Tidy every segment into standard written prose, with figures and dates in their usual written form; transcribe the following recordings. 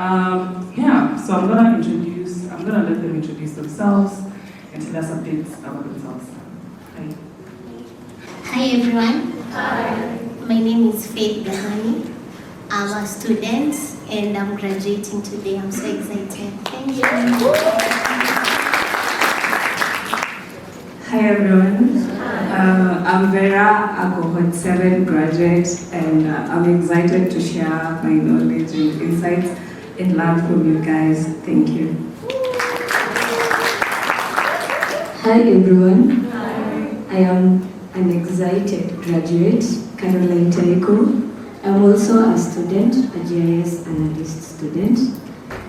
So I'm gonna let them introduce themselves and tell us a bit about themselves. Hi. Hi everyone. Hi. My name is Faith Gahani. I'm a student and I'm graduating today. I'm so excited. Thank you. Hi everyone. I'm Vera, a Cohort 7 graduate, and I'm excited to share my knowledge and insights and learn from you guys. Thank you. Hi everyone. Hi. I am an excited graduate, Caroline Taiko. I'm also a student, a GIS analyst student,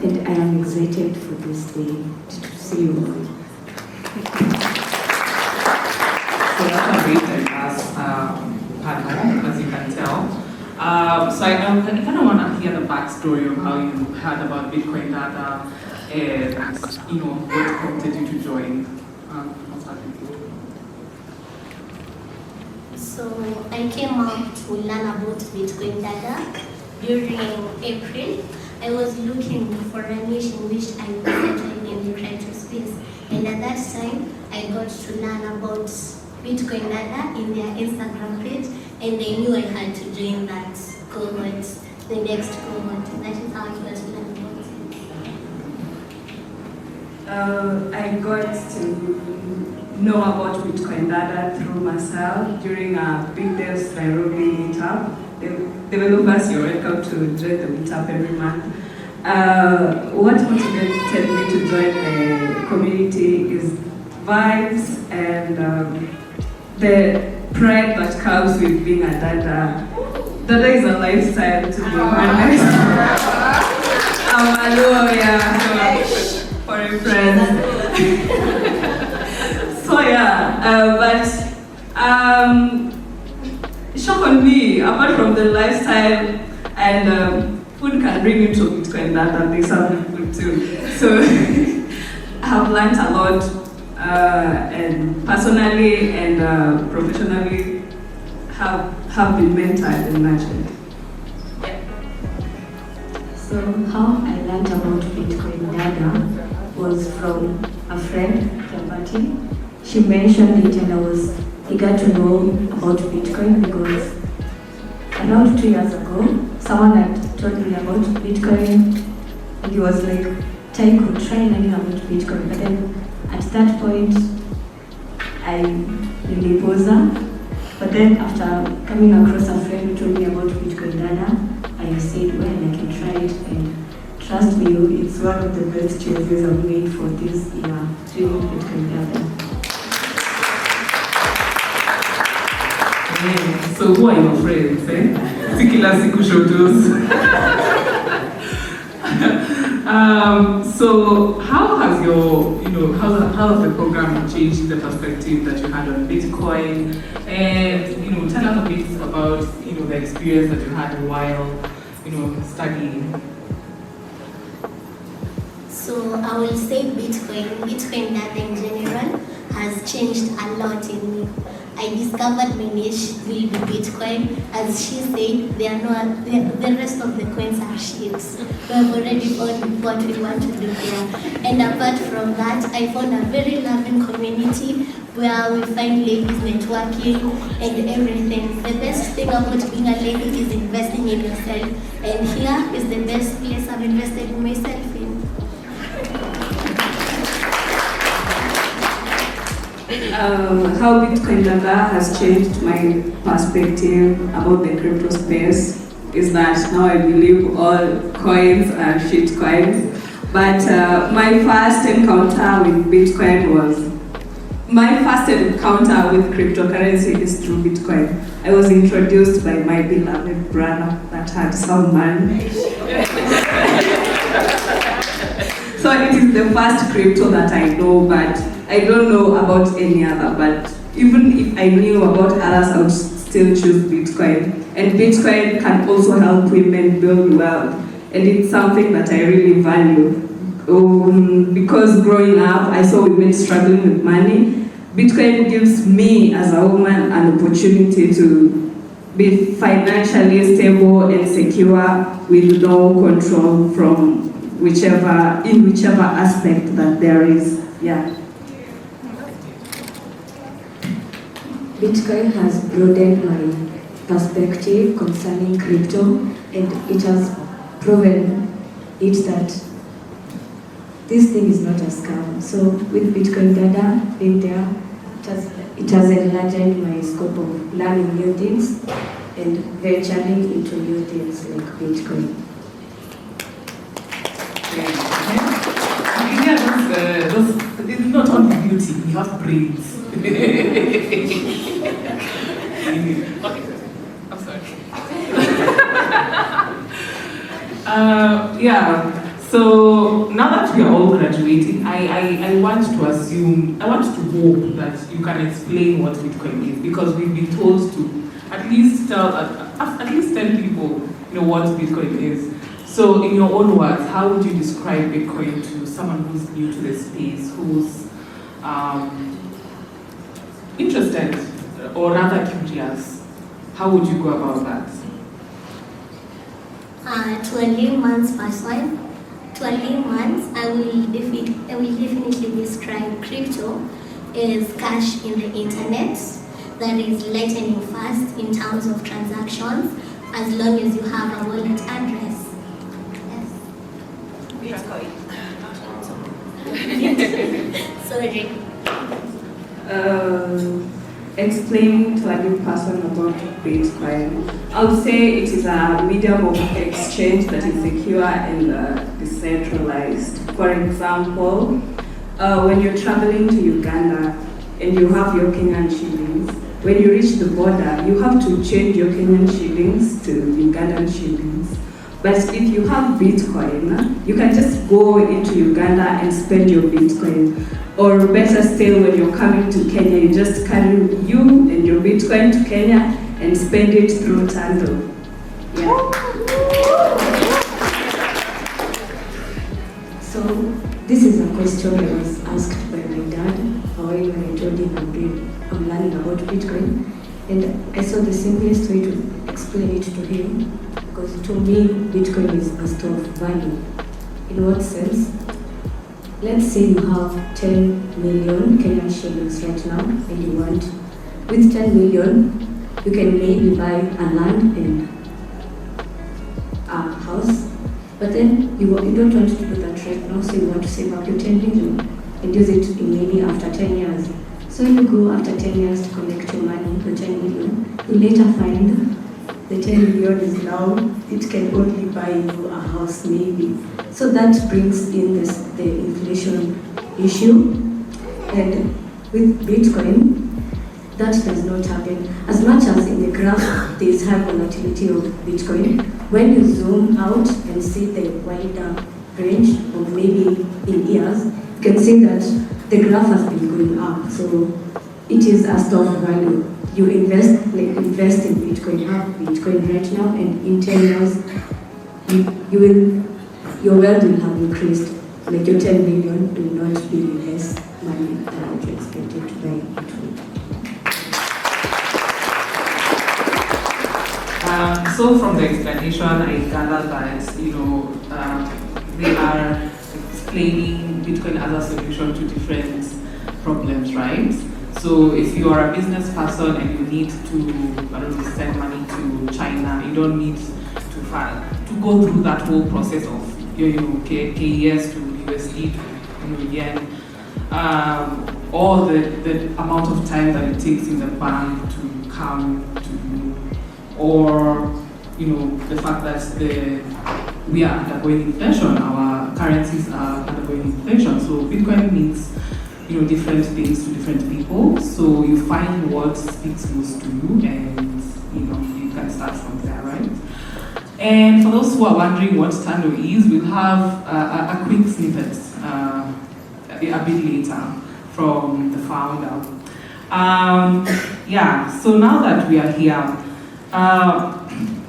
and I am excited for this day to see you all. So that's a great diverse panel, as you can tell. So I kind of want to hear the backstory of how you heard about Bitcoin Dada and what prompted you to join. I'll start with you. So I came out to learn about Bitcoin Dada during April. I was looking for a niche in which I was settled in the crypto space, and at that time I got to learn about Bitcoin Dada in their Instagram page, and I knew I had to join that cohort, the next cohort, and that is how I got to learn about it. I got to know about Bitcoin Dada through myself during a Big Devs Nairobi meetup. Developers, you're welcome to join the meetup every month. What motivated me to join the community is vibes and the pride that comes with being a Dada. Dada is a lifestyle, to be honest. I'm a lawyer, so for a friend. So shock on me, apart from the lifestyle and food can bring you to Bitcoin Dada, there's some food too. So I have learned a lot. And personally and professionally have been mentored and nurtured. So how I learned about Bitcoin Dada was from a friend, Kabati. She mentioned it and I was eager to know about Bitcoin because around 2 years ago, someone had told me about Bitcoin and he was like, Taiko, try learning about Bitcoin. But then at that point, I really paused her. But then after coming across a friend who told me about Bitcoin Dada, I said, well, I can try it. And trust me, it's one of the best choices I've made for this year, doing Bitcoin Dada. So who are your friends? Sikila Sikushotos. So how has how has the program changed the perspective that you had on Bitcoin? And tell us a bit about the experience that you had while studying. So I will say Bitcoin Dada in general has changed a lot in me. I discovered my niche will be Bitcoin. As she said, the rest of the coins are shits. We have already found what we want to do there. And apart from that, I found a very loving community where we find ladies networking and everything. The best thing about being a lady is investing in yourself. And here is the best place I've invested in myself in. How Bitcoin Dada has changed my perspective about the crypto space is that now I believe all coins are shit coins. But my first encounter with cryptocurrency is through Bitcoin. I was introduced by my beloved brother that had some money. So it is the first crypto that I know, but I don't know about any other. But even if I knew about others, I would still choose Bitcoin. And Bitcoin can also help women build wealth. And it's something that I really value. Because growing up, I saw women struggling with money. Bitcoin gives me, as a woman, an opportunity to be financially stable and secure with no control from whichever aspect that there is. Yeah. Bitcoin has broadened my perspective concerning crypto, and it has proven it that this thing is not a scam. So with Bitcoin Dada being there, it has enlarged my scope of learning new things and venturing into new things like Bitcoin. Yeah, it's not only beauty, we have brains. Okay, I'm sorry. Yeah, so now that we are all graduating, I want to hope that you can explain what Bitcoin is, because we've been told to at least tell people, what Bitcoin is. So in your own words, how would you describe Bitcoin to someone who's new to the space, who's interested or rather curious? How would you go about that? To a layman's person, I will definitely describe crypto as cash in the internet that is lightning fast in terms of transactions, as long as you have a wallet address. Bitcoin. Sorry. Explaining to a new person about Bitcoin, I would say it is a medium of exchange that is secure and decentralized. For example, when you're traveling to Uganda and you have your Kenyan shillings, when you reach the border, you have to change your Kenyan shillings to Ugandan shillings. But if you have Bitcoin, you can just go into Uganda and spend your Bitcoin. Or better still, when you're coming to Kenya, you just carry you and your Bitcoin to Kenya and spend it through Tando. Yeah. So this is a question I was asked by my dad when I told him I'm learning about Bitcoin, and I saw the simplest way to explain it to him, because to me Bitcoin is a store of value. In what sense? Let's say you have 10 million Kenyan shillings right now, and you want, with 10 million, you can maybe buy a land and a house, but then you don't want to do that right now, so you want to save up your 10 million and use it in maybe after 10 years. So you go after 10 years to collect your money, the 10 million, you later find the 10 million is now, it can only buy you a house maybe. So that brings in the inflation issue. And with Bitcoin, that does not happen. As much as in the graph there is high volatility of Bitcoin, when you zoom out and see the wider range of maybe in years, you can see that the graph has been going up. So it is a store of value. You invest in Bitcoin, you have Bitcoin right now, and in 10 years, your wealth will have increased. Like your 10 million will not be less money than what you expected to buy Bitcoin. So from the explanation, I gather that they are explaining Bitcoin as a solution to different problems, right? So if you are a business person and you need to, send money to China, you don't need to go through that whole process of KES to USD to yen, or the amount of time that it takes in the bank to come to you, or the fact that we are undergoing inflation, our currencies are undergoing inflation. So Bitcoin means different things to different people. So you find what speaks most to you, and you can start from there, right? And for those who are wondering what Tando is, we'll have a quick snippet a bit later from the founder. So now that we are here,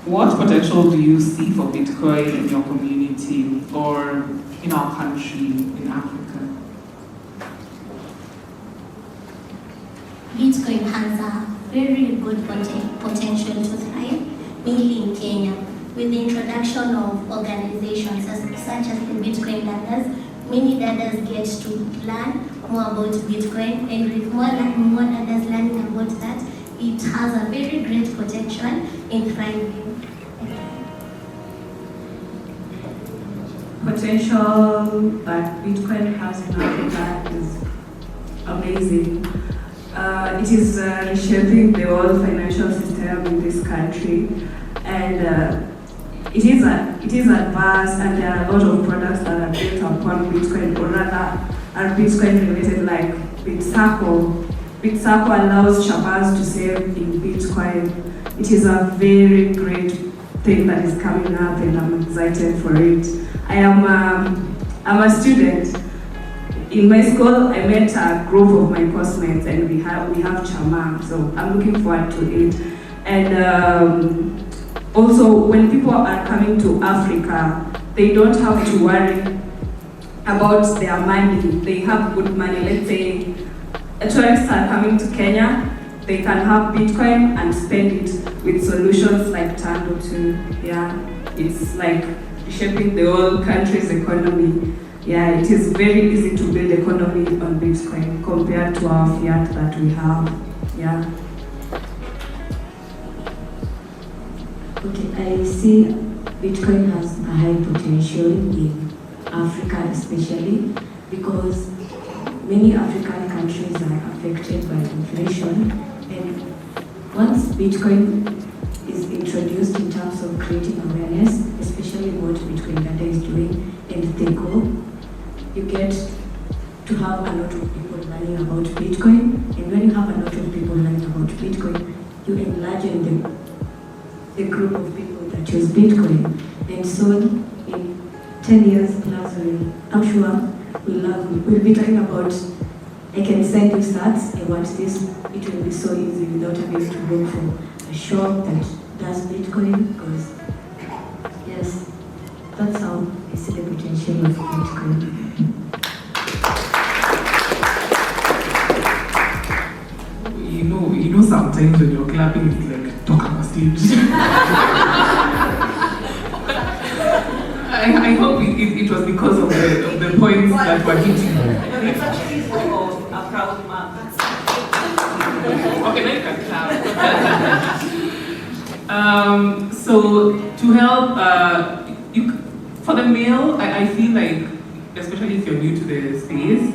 what potential do you see for Bitcoin in your community or in our country, in Africa? Bitcoin has a very good potential to thrive, mainly in Kenya. With the introduction of organizations such as the Bitcoin Dadas, many Dadas get to learn more about Bitcoin, and with more Dadas learning about that, it has a very great potential in thriving. Potential that Bitcoin has in Africa is amazing. It is reshaping the whole financial system in this country, and it is advanced, and there are a lot of products that are built upon Bitcoin, or rather are Bitcoin related, like BitSaco. BitSaco allows Shabazz to save in Bitcoin. It is a very great thing that is coming up, and I'm excited for it. I'm a student. In my school, I met a group of my classmates, and we have Chama, so I'm looking forward to it. And also, when people are coming to Africa, they don't have to worry about their money. They have good money. Let's say a tourists are coming to Kenya, they can have Bitcoin and spend it with solutions like Tando too. Yeah, it's like shaping the whole country's economy. Yeah, it is very easy to build economy on Bitcoin compared to our fiat that we have. Yeah. Okay, I see Bitcoin has a high potential in Africa, especially because many African countries are affected by inflation, and once Bitcoin is introduced in terms of creating awareness, especially what Bitcoin Dada is doing, and they go, you get to have a lot of people learning about Bitcoin, and when you have a lot of people learning about Bitcoin, you enlarge the group of people that use Bitcoin, and soon in 10 years plus, I'm sure we'll be talking about, I can send you stats, I want this, it will be so easy without having to go for a shop that does Bitcoin, because yes, that's how I see the potential of Bitcoin. You know sometimes when you're clapping, it's like, talk on stage. I hope it was because of the points that were hitting. It's actually for a proud man. Okay, now you can clap. So to help, for the male, I feel like, especially if you're new to the space,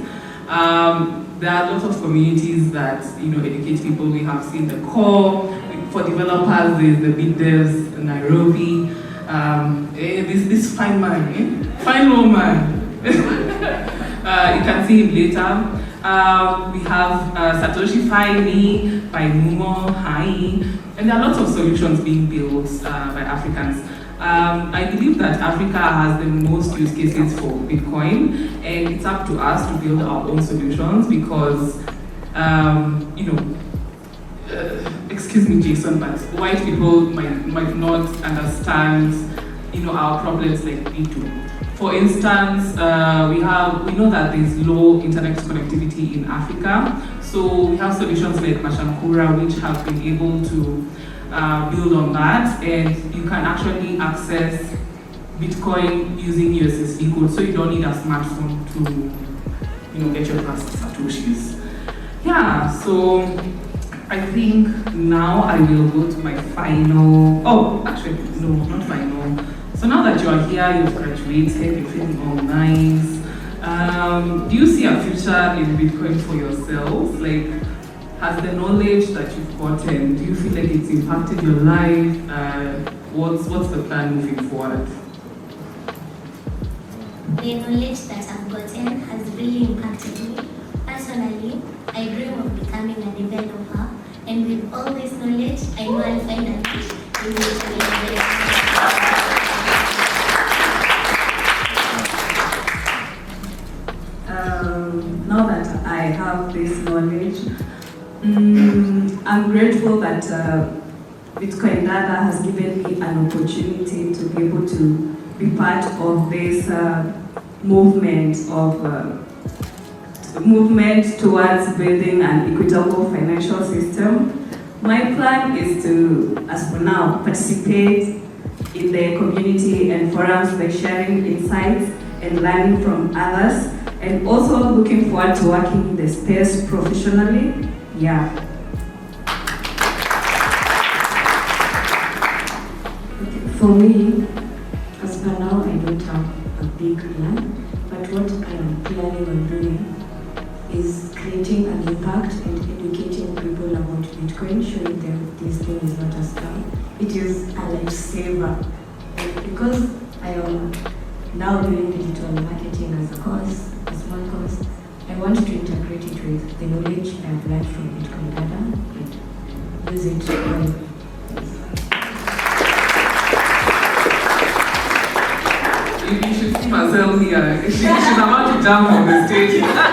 there are lots of communities that educate people. We have seen the core. For developers, there's the Bit Devs in Nairobi. This fine man, fine woman. You can see him later. We have Satoshi Fi by Mumo Hai, and there are lots of solutions being built by Africans. I believe that Africa has the most use cases for Bitcoin, and it's up to us to build our own solutions because, excuse me, Jason, but white people might not understand, our problems like we do. For instance, we know that there's low internet connectivity in Africa, so we have solutions like Mashankura, which have been able to build on that, and you can actually access Bitcoin using USSD code, so you don't need a smartphone to get your first Satoshis. Yeah, so I think now I will go to my final, no, not final. So now that you are here, you've graduated, you're feeling all nice, do you see a future in Bitcoin for yourselves? Like, has the knowledge that you've gotten, do you feel like it's impacted your life? What's the plan moving forward? The knowledge that I've gotten has really impacted me. Personally, I dream of becoming a developer, and with all this knowledge, I know I'll find a niche in which I will develop. Now that I have this knowledge, I'm grateful that Bitcoin Dada has given me an opportunity to be able to be part of this movement towards building an equitable financial system. My plan is to, as for now, participate in the community and forums by sharing insights and learning from others, and also looking forward to working in the space professionally. Yeah. For me, as per now, I don't have a big plan, but what I am planning on doing is creating an impact and educating people about Bitcoin, showing them this thing is not a scam. It is a lifesaver. And because I am now doing digital marketing as a course, a small course, I want to integrate it with the knowledge I have learned from Bitcoin Dada and use it well. You should see Marcel here. She's about to jump on the stage.